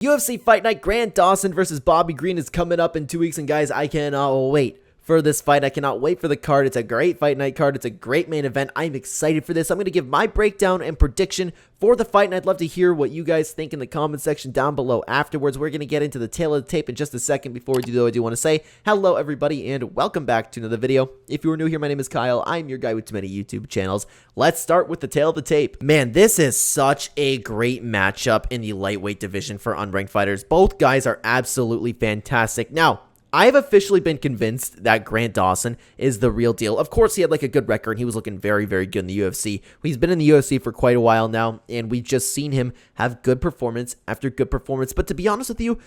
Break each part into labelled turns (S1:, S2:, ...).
S1: UFC Fight Night, Grant Dawson versus Bobby Green is coming up in 2 weeks, and guys, I cannot wait for this fight. I cannot wait for the card. It's a great Fight Night card. It's a great main event. I'm excited for this. I'm going to give my breakdown and prediction for the fight, and I'd love to hear what you guys think in the comment section down below afterwards. We're going to get into the tail of the tape in just a second. Before we do, though, I do want to say hello, everybody, and welcome back to another video. If you are new here, my name is Kyle. I'm your guy with too many YouTube channels. Let's start with the tail of the tape. Man, this is such a great matchup in the lightweight division for unranked fighters. Both guys are absolutely fantastic. Now, I've officially been convinced that Grant Dawson is the real deal. Of course, he had like a good record. He was looking very, very good in the UFC. He's been in the UFC for quite a while now, and we've just seen him have good performance after good performance. But to be honest with you,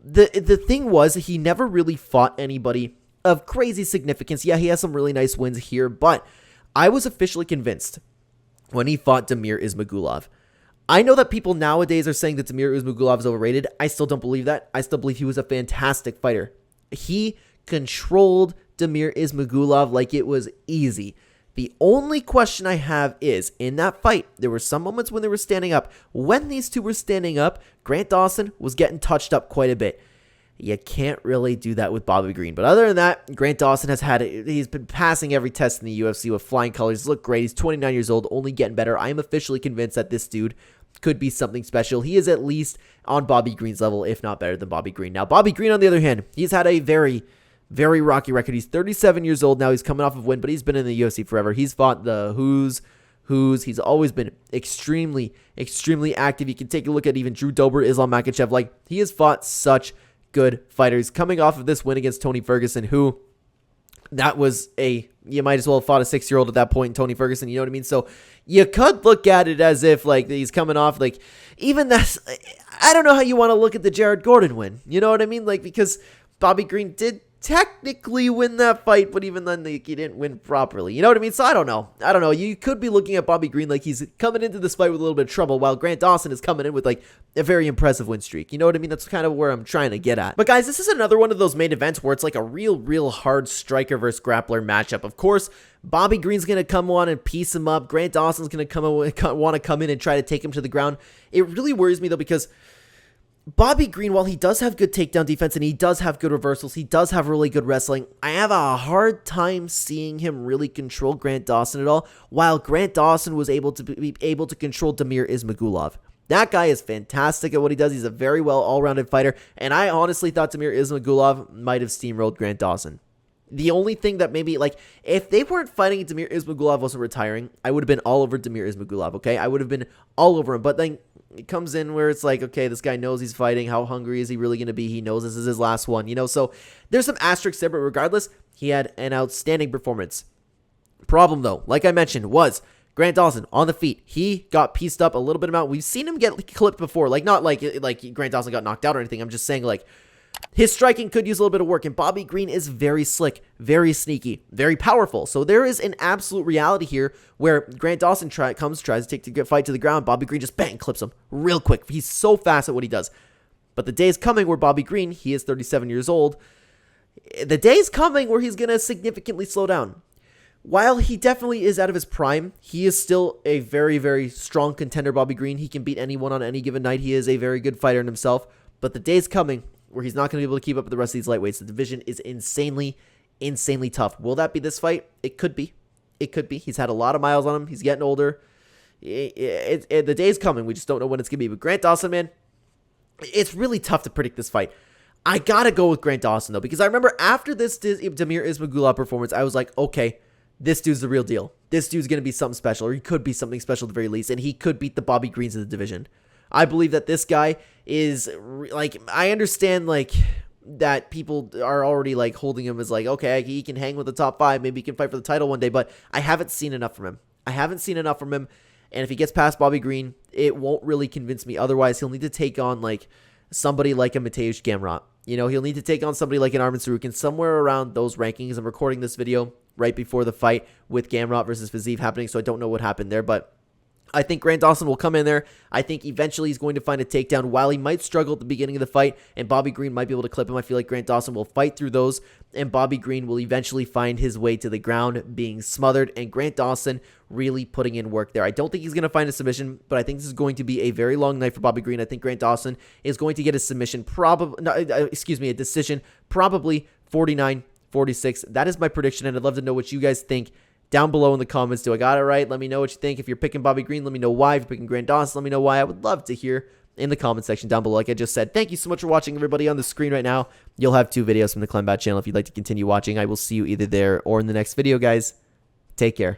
S1: the thing was he never really fought anybody of crazy significance. Yeah, he has some really nice wins here, but I was officially convinced when he fought Damir Ismagulov. I know that people nowadays are saying that Damir Ismagulov is overrated. I still don't believe that. I still believe he was a fantastic fighter. He controlled Damir Ismagulov like it was easy. The only question I have is, in that fight, there were some moments when they were standing up. When these two were standing up, Grant Dawson was getting touched up quite a bit. You can't really do that with Bobby Green. But other than that, Grant Dawson he's been passing every test in the UFC with flying colors. He's looked great. He's 29 years old, only getting better. I am officially convinced that this dude could be something special. He is at least on Bobby Green's level, if not better than Bobby Green. Now, Bobby Green, on the other hand, he's had a very, very rocky record. He's 37 years old now. He's coming off of a win, but he's been in the UFC forever. He's fought the who's. He's always been extremely, extremely active. You can take a look at even Drew Dober, Islam Makhachev. Like, he has fought such good fighters. Coming off of this win against Tony Ferguson, who that was you might as well have fought a 6-year-old at that point, Tony Ferguson, you know what I mean? So you could look at it as if, like, he's coming off, like, even that's, I don't know how you want to look at the Jared Gordon win, you know what I mean? Like, because Bobby Green did technically win that fight, but even then, like, he didn't win properly, you know what I mean? So I don't know, you could be looking at Bobby Green like he's coming into this fight with a little bit of trouble, while Grant Dawson is coming in with, like, a very impressive win streak, you know what I mean? That's kind of where I'm trying to get at. But guys, this is another one of those main events where it's like a real hard striker versus grappler matchup. Of course, Bobby Green's going to come on and piece him up. Grant Dawson's going to want to come in and try to take him to the ground. It really worries me, though, because Bobby Green, while he does have good takedown defense and he does have good reversals, he does have really good wrestling, I have a hard time seeing him really control Grant Dawson at all, while Grant Dawson was able to be able to control Damir Ismagulov. That guy is fantastic at what he does. He's a very well all-rounded fighter, and I honestly thought Damir Ismagulov might have steamrolled Grant Dawson. The only thing that maybe, like, if they weren't fighting and Damir Ismagulov wasn't retiring, I would have been all over Damir Ismagulov, okay? I would have been all over him, but then it comes in where it's like, okay, this guy knows he's fighting. How hungry is he really going to be? He knows this is his last one, you know? So there's some asterisks there, but regardless, he had an outstanding performance. Problem, though, like I mentioned, was Grant Dawson on the feet. He got pieced up a little bit amount. We've seen him get clipped before. Like, not like Grant Dawson got knocked out or anything. I'm just saying, like, his striking could use a little bit of work, and Bobby Green is very slick, very sneaky, very powerful. So there is an absolute reality here where Grant Dawson tries to take the fight to the ground. Bobby Green just bang clips him real quick. He's so fast at what he does. But the day is coming where Bobby Green, he is 37 years old. The day is coming where he's going to significantly slow down. While he definitely is out of his prime, he is still a very, very strong contender, Bobby Green. He can beat anyone on any given night. He is a very good fighter in himself. But the day is coming where he's not going to be able to keep up with the rest of these lightweights. The division is insanely, insanely tough. Will that be this fight? It could be. It could be. He's had a lot of miles on him. He's getting older. The day's coming. We just don't know when it's going to be. But Grant Dawson, man, it's really tough to predict this fight. I got to go with Grant Dawson, though, because I remember after this Damir Ismagulov performance, I was like, okay, this dude's the real deal. This dude's going to be something special, or he could be something special at the very least, and he could beat the Bobby Greens in the division. I believe that this guy is, like, I understand, like, that people are already, like, holding him as, like, okay, he can hang with the top 5, maybe he can fight for the title one day, but I haven't seen enough from him. And if he gets past Bobby Green, it won't really convince me. Otherwise, he'll need to take on, like, somebody like a Mateusz Gamrot. You know, he'll need to take on somebody like an Arman Tsarukyan, somewhere around those rankings. I'm recording this video right before the fight with Gamrot versus Fiziev happening, so I don't know what happened there, but I think Grant Dawson will come in there. I think eventually he's going to find a takedown. While he might struggle at the beginning of the fight and Bobby Green might be able to clip him, I feel like Grant Dawson will fight through those and Bobby Green will eventually find his way to the ground being smothered and Grant Dawson really putting in work there. I don't think he's going to find a submission, but I think this is going to be a very long night for Bobby Green. I think Grant Dawson is going to get a submission, a decision, probably 49-46. That is my prediction, and I'd love to know what you guys think down below in the comments. Do I got it right? Let me know what you think. If you're picking Bobby Green, let me know why. If you're picking Grant Dawson, let me know why. I would love to hear in the comment section down below. Like I just said, thank you so much for watching, everybody. On the screen right now, you'll have 2 videos from the Clenbat channel if you'd like to continue watching. I will see you either there or in the next video, guys. Take care.